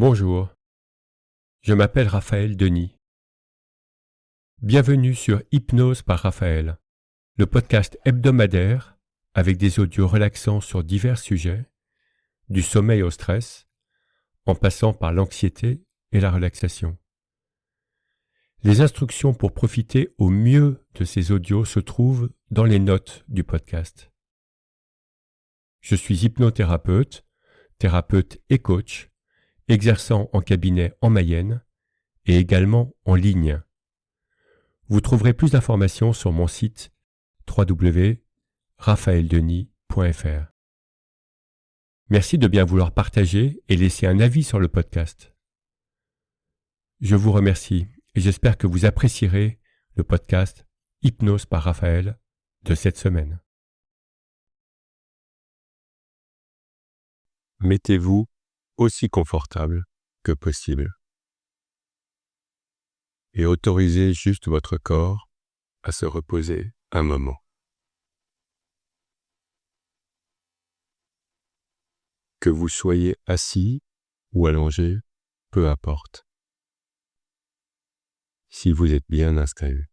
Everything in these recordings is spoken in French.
Bonjour, je m'appelle Raphaël Denis. Bienvenue sur Hypnose par Raphaël, le podcast hebdomadaire avec des audios relaxants sur divers sujets, du sommeil au stress, en passant par l'anxiété et la relaxation. Les instructions pour profiter au mieux de ces audios se trouvent dans les notes du podcast. Je suis hypnothérapeute, thérapeute et coach, exerçant en cabinet en Mayenne et également en ligne. Vous trouverez plus d'informations sur mon site www.raphaeldenis.fr. Merci de bien vouloir partager et laisser un avis sur le podcast. Je vous remercie et j'espère que vous apprécierez le podcast Hypnose par Raphaël de cette semaine. Mettez-vous aussi confortable que possible et autorisez juste votre corps à se reposer un moment. Que vous soyez assis ou allongé, peu importe. Si vous êtes bien installé.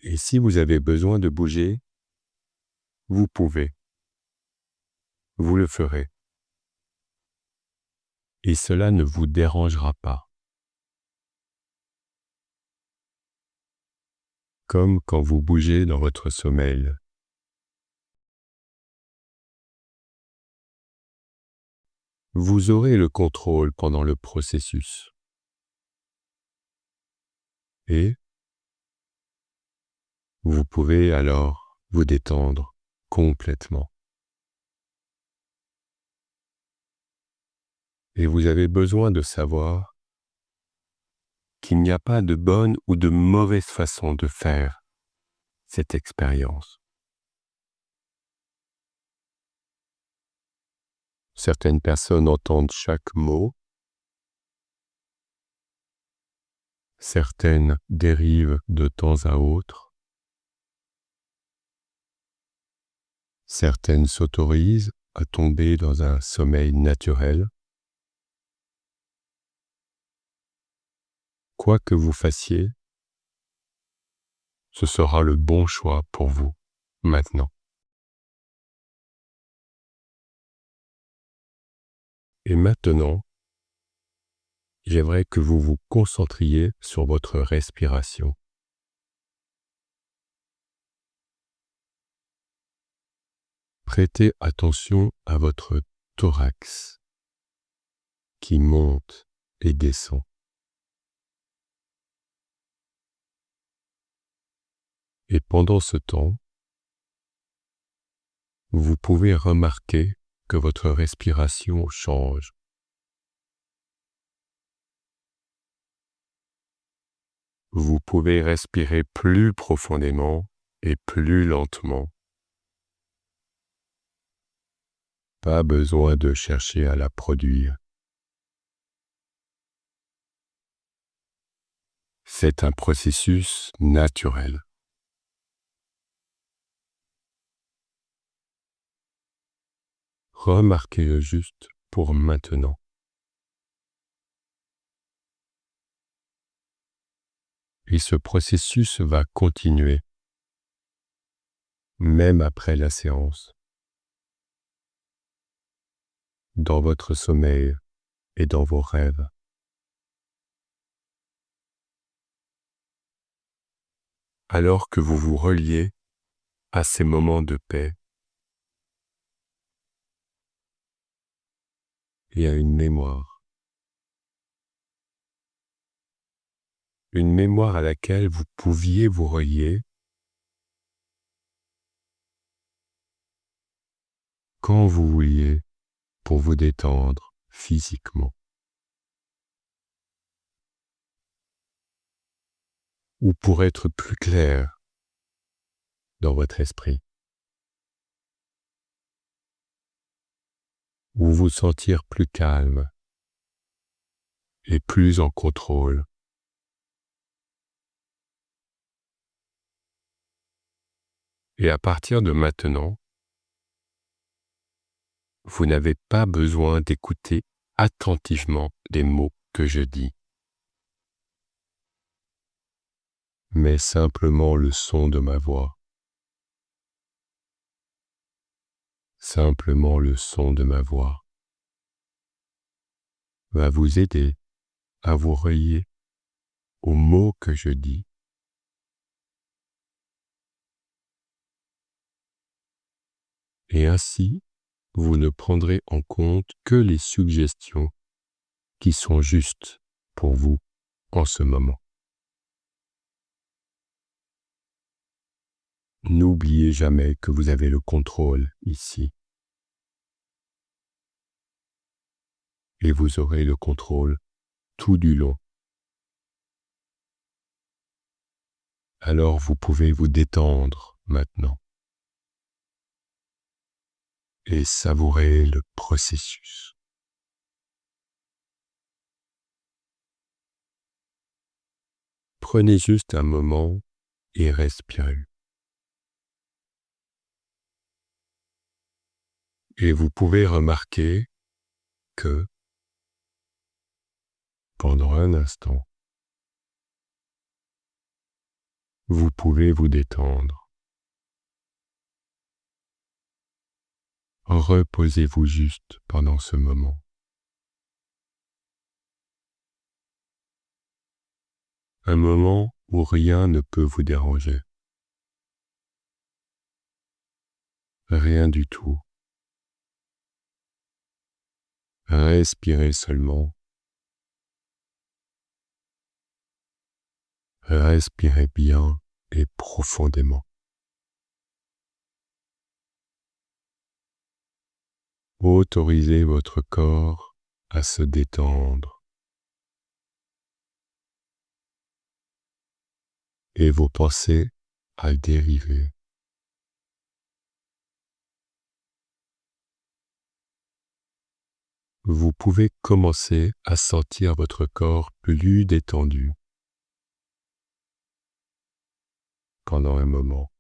Et si vous avez besoin de bouger, vous pouvez. Vous le ferez. Et cela ne vous dérangera pas. Comme quand vous bougez dans votre sommeil. Vous aurez le contrôle pendant le processus. Et vous pouvez alors vous détendre complètement. Et vous avez besoin de savoir qu'il n'y a pas de bonne ou de mauvaise façon de faire cette expérience. Certaines personnes entendent chaque mot, certaines dérivent de temps à autre, certaines s'autorisent à tomber dans un sommeil naturel. Quoi que vous fassiez, ce sera le bon choix pour vous, maintenant. Et maintenant, j'aimerais que vous vous concentriez sur votre respiration. Prêtez attention à votre thorax qui monte et descend. Et pendant ce temps, vous pouvez remarquer que votre respiration change. Vous pouvez respirer plus profondément et plus lentement. Pas besoin de chercher à la produire. C'est un processus naturel. Remarquez-le juste pour maintenant. Et ce processus va continuer, même après la séance, dans votre sommeil et dans vos rêves. Alors que vous vous reliez à ces moments de paix et à une mémoire à laquelle vous pouviez vous relier quand vous vouliez pour vous détendre physiquement ou pour être plus clair dans votre esprit ou vous sentir plus calme et plus en contrôle. Et à partir de maintenant, vous n'avez pas besoin d'écouter attentivement les mots que je dis, mais simplement le son de ma voix. Simplement le son de ma voix va vous aider à vous relier aux mots que je dis. Et ainsi, vous ne prendrez en compte que les suggestions qui sont justes pour vous en ce moment. N'oubliez jamais que vous avez le contrôle ici. Et vous aurez le contrôle tout du long. Alors vous pouvez vous détendre maintenant et savourer le processus. Prenez juste un moment et respirez. Et vous pouvez remarquer que, pendant un instant, vous pouvez vous détendre. Reposez-vous juste pendant ce moment. Un moment où rien ne peut vous déranger. Rien du tout. Respirez seulement. Respirez bien et profondément. Autorisez votre corps à se détendre et vos pensées à dériver. Vous pouvez commencer à sentir votre corps plus détendu pendant un moment.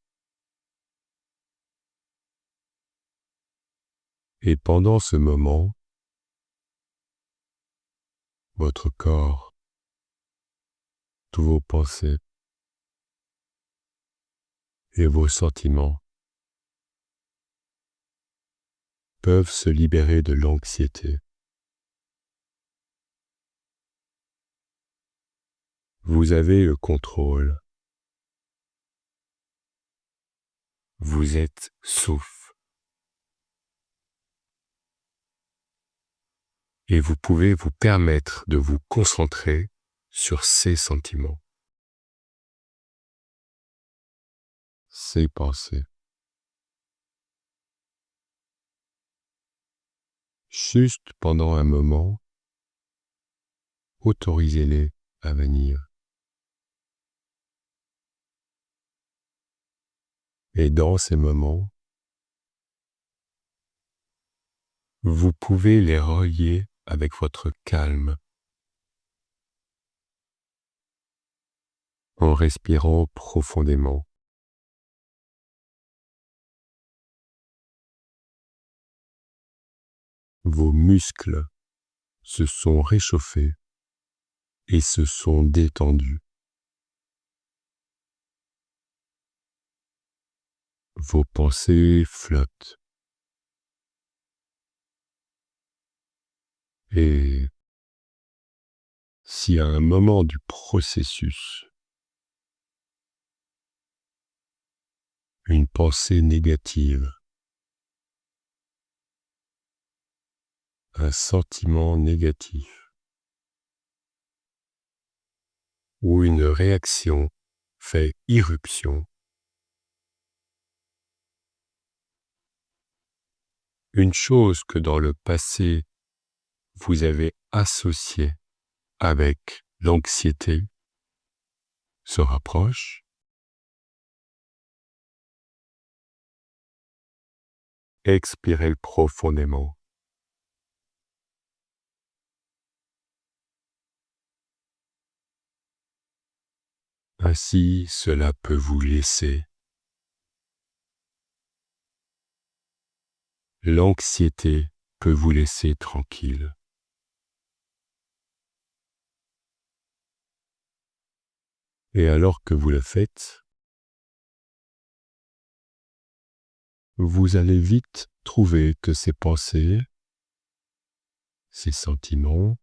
Et pendant ce moment, votre corps, tous vos pensées et vos sentiments peuvent se libérer de l'anxiété. Vous avez le contrôle. Vous êtes souffle. Et vous pouvez vous permettre de vous concentrer sur ces sentiments, ces pensées. Juste pendant un moment, autorisez-les à venir. Et dans ces moments, vous pouvez les relier avec votre calme en respirant profondément. Vos muscles se sont réchauffés et se sont détendus. Vos pensées flottent. Et si à un moment du processus, une pensée négative, un sentiment négatif ou une réaction fait irruption, une chose que dans le passé vous avez associée avec l'anxiété se rapproche, expirez profondément. Ainsi, cela peut vous laisser. L'anxiété peut vous laisser tranquille. Et alors que vous le faites, vous allez vite trouver que ces pensées, ces sentiments,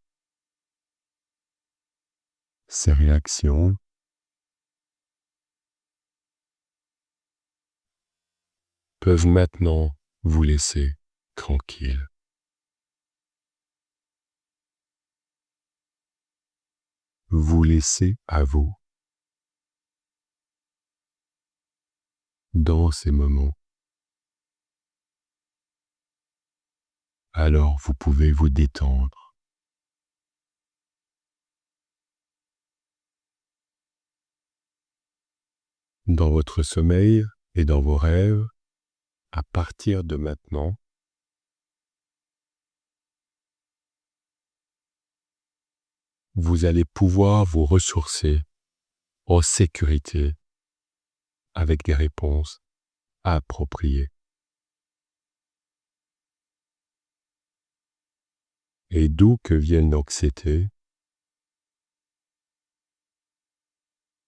ces réactions peuvent maintenant vous laisser tranquille. Vous laisser à vous dans ces moments. Alors vous pouvez vous détendre. Dans votre sommeil et dans vos rêves, à partir de maintenant, vous allez pouvoir vous ressourcer en sécurité avec des réponses appropriées. Et d'où que vienne l'anxiété,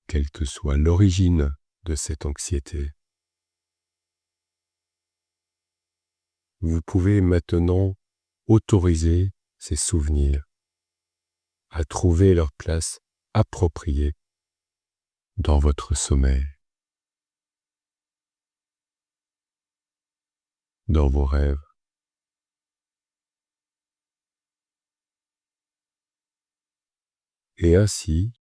quelle que soit l'origine de cette anxiété, vous pouvez maintenant autoriser ces souvenirs à trouver leur place appropriée dans votre sommeil, dans vos rêves. Et ainsi,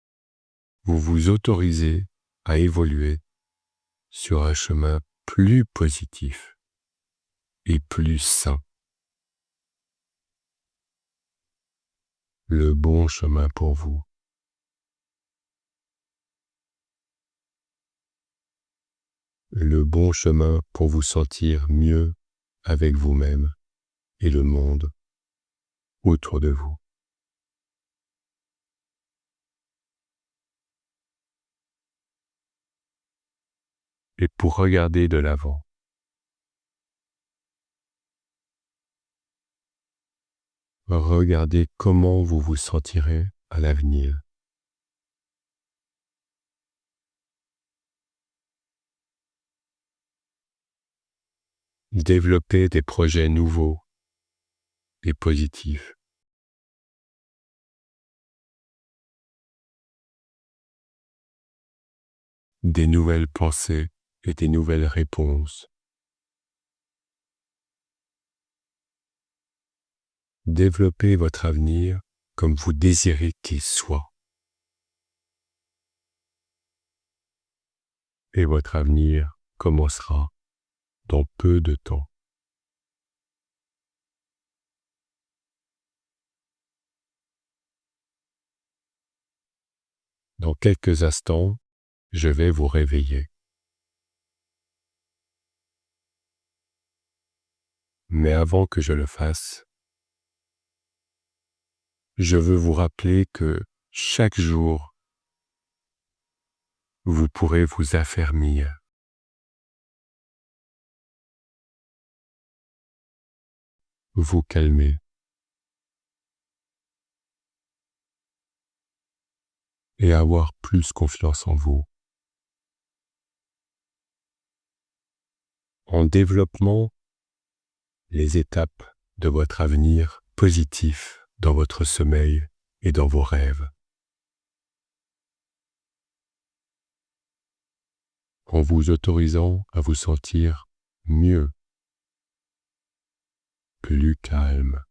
vous vous autorisez à évoluer sur un chemin plus positif et plus sain. Le bon chemin pour vous. Le bon chemin pour vous sentir mieux avec vous-même et le monde autour de vous. Et pour regarder de l'avant, regardez comment vous vous sentirez à l'avenir. Développez des projets nouveaux et positifs. Des nouvelles pensées et des nouvelles réponses. Développez votre avenir comme vous désirez qu'il soit. Et votre avenir commencera dans peu de temps. Dans quelques instants, je vais vous réveiller. Mais avant que je le fasse, je veux vous rappeler que chaque jour, vous pourrez vous affermir, vous calmer, et avoir plus confiance en vous. En développant les étapes de votre avenir positif dans votre sommeil et dans vos rêves. En vous autorisant à vous sentir mieux, plus calme,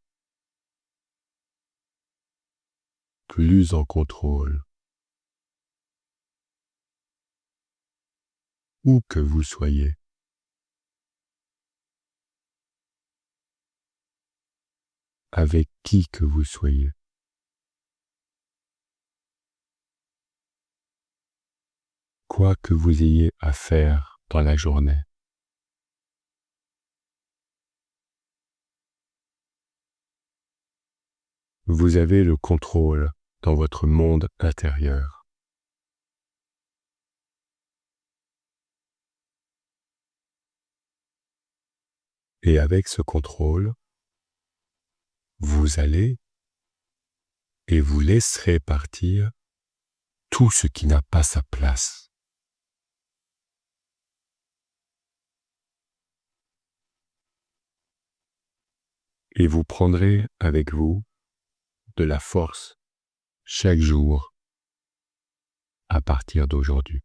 plus en contrôle, où que vous soyez. Avec qui que vous soyez. Quoi que vous ayez à faire dans la journée. Vous avez le contrôle dans votre monde intérieur. Et avec ce contrôle, vous allez et vous laisserez partir tout ce qui n'a pas sa place. Et vous prendrez avec vous de la force chaque jour à partir d'aujourd'hui.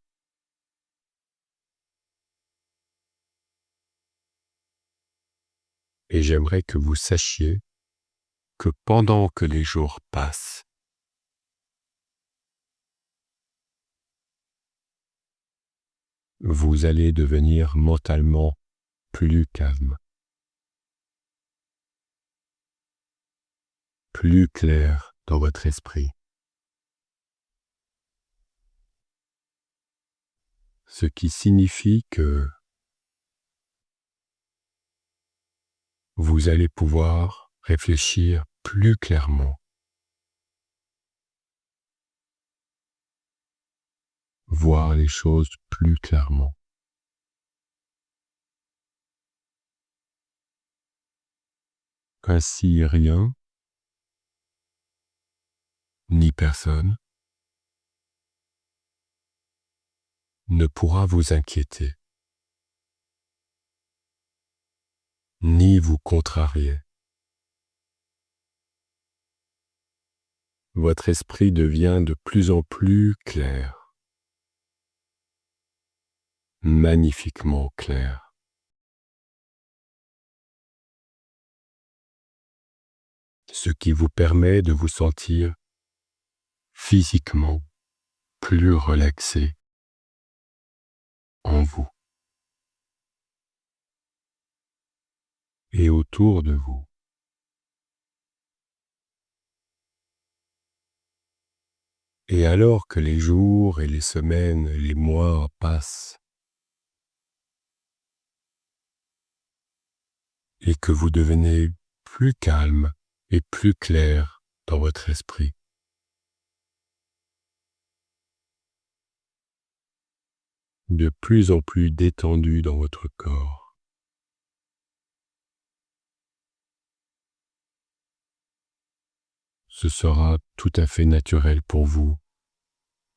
Et j'aimerais que vous sachiez que pendant que les jours passent, vous allez devenir mentalement plus calme, plus clair dans votre esprit. Ce qui signifie que vous allez pouvoir réfléchir plus clairement, voir les choses plus clairement. Ainsi rien, ni personne, ne pourra vous inquiéter, ni vous contrarier. Votre esprit devient de plus en plus clair, magnifiquement clair. Ce qui vous permet de vous sentir physiquement plus relaxé en vous et autour de vous. Et alors que les jours et les semaines et les mois passent, et que vous devenez plus calme et plus clair dans votre esprit, de plus en plus détendu dans votre corps, ce sera tout à fait naturel pour vous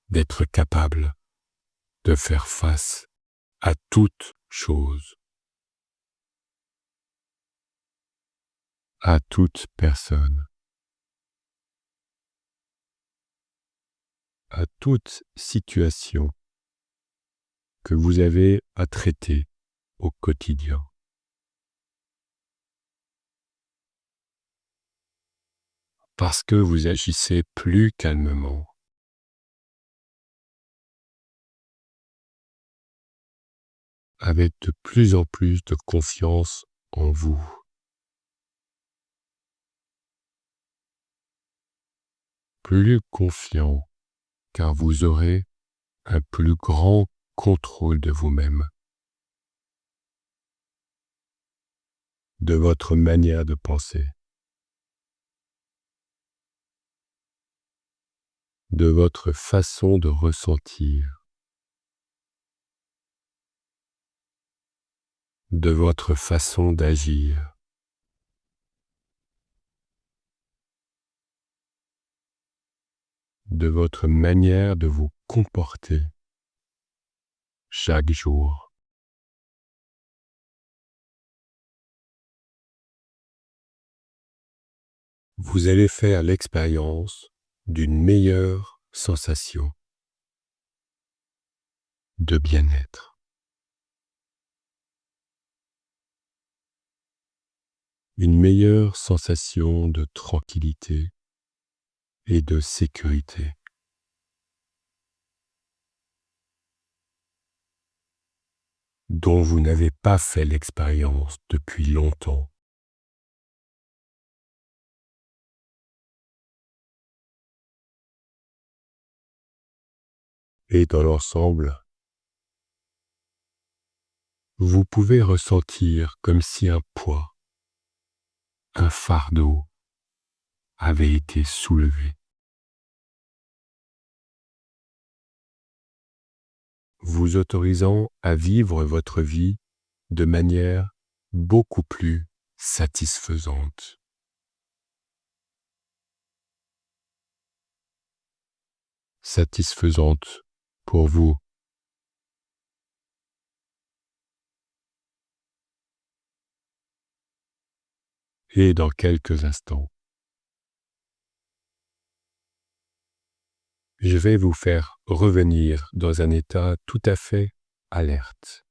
d'être capable de faire face à toute chose, à toute personne, à toute situation que vous avez à traiter au quotidien. Parce que vous agissez plus calmement, avec de plus en plus de confiance en vous. Plus confiant, car vous aurez un plus grand contrôle de vous-même, de votre manière de penser, de votre façon de ressentir, de votre façon d'agir. De votre manière de vous comporter chaque jour. Vous allez faire l'expérience d'une meilleure sensation de bien-être. Une meilleure sensation de tranquillité et de sécurité. Dont vous n'avez pas fait l'expérience depuis longtemps. Et dans l'ensemble, vous pouvez ressentir comme si un poids, un fardeau avait été soulevé. Vous autorisant à vivre votre vie de manière beaucoup plus satisfaisante. satisfaisante pour vous. Et dans quelques instants, je vais vous faire revenir dans un état tout à fait alerte.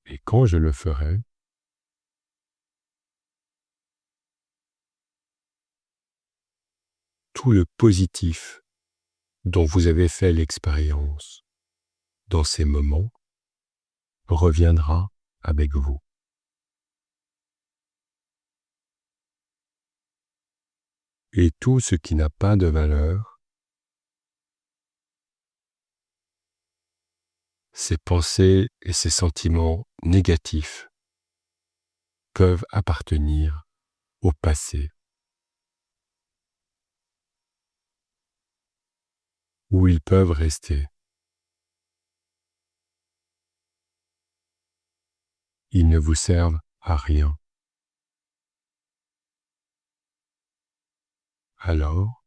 Et quand je le ferai, tout le positif dont vous avez fait l'expérience dans ces moments reviendra avec vous. Et tout ce qui n'a pas de valeur, ces pensées et ces sentiments négatifs peuvent appartenir au passé, où ils peuvent rester. Ils ne vous servent à rien. Alors,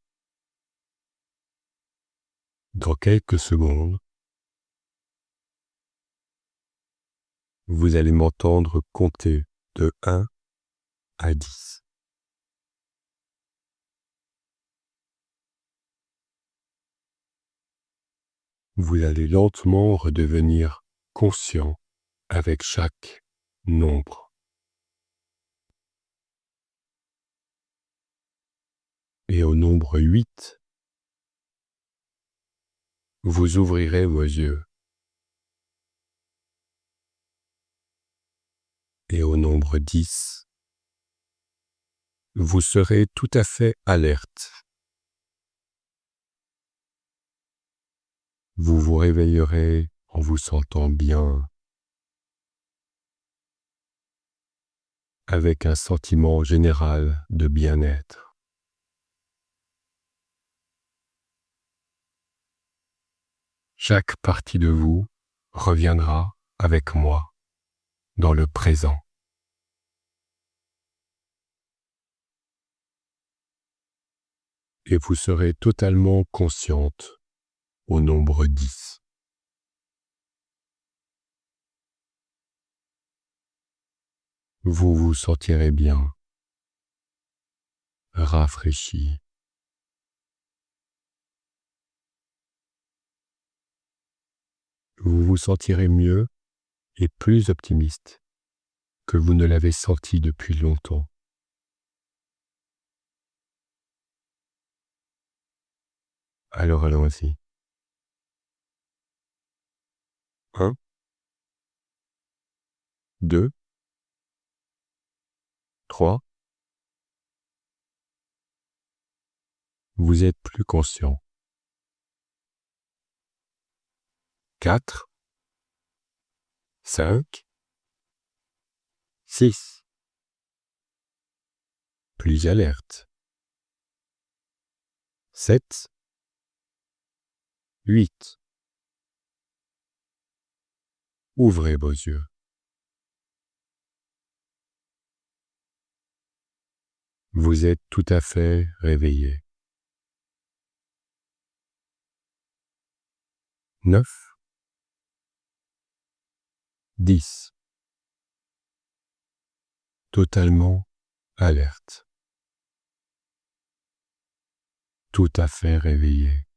dans quelques secondes, vous allez m'entendre compter de 1 à 10. Vous allez lentement redevenir conscient avec chaque nombre. Et au nombre 8, vous ouvrirez vos yeux. Et au nombre 10, vous serez tout à fait alerte. Vous vous réveillerez en vous sentant bien, avec un sentiment général de bien-être. Chaque partie de vous reviendra avec moi dans le présent. Et vous serez totalement consciente au nombre 10. Vous vous sentirez bien, rafraîchi. Vous vous sentirez mieux et plus optimiste que vous ne l'avez senti depuis longtemps. Alors allons-y. 1, 2, 3. Vous êtes plus conscient. 4, 5, 6. Plus alerte. 7, 8. Ouvrez vos yeux. Vous êtes tout à fait réveillé. 9, 10. Totalement alerte. Tout à fait réveillé.